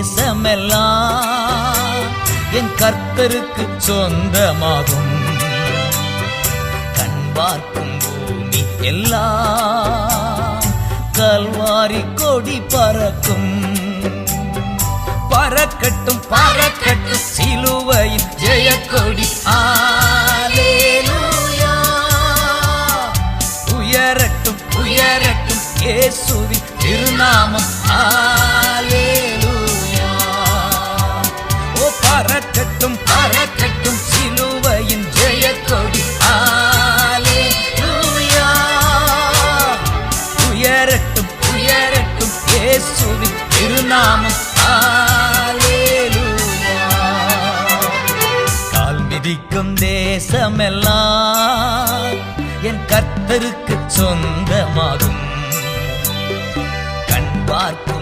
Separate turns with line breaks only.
தேசமெல்லாம் என் கர்த்தருக்கு சொந்தமாகும். கண் பார்க்கும் பூமி எல்லாம் கல்வாரி கொடி பறக்கும். பறக்கட்டும் பறக்கட்டும் சிலுவையின் ஜெயக்கொடி. அல்லேலூயா. உயரட்டும் உயரட்டும் இயேசுவின் திருநாமம். அல்லேலூயா. ஓ பறக்கட்டும் பறக்கட்டும் சிலுவையின் ஜெயக்கொடி. அல்லேலூயா. உயரட்டும் உயரட்டும் இயேசுவின் திருநாமம். கால் மிதிக்கும் தேசமெல்லாம் என் கர்த்தருக்கு சொந்தமாகும். கண் பார்க்கும்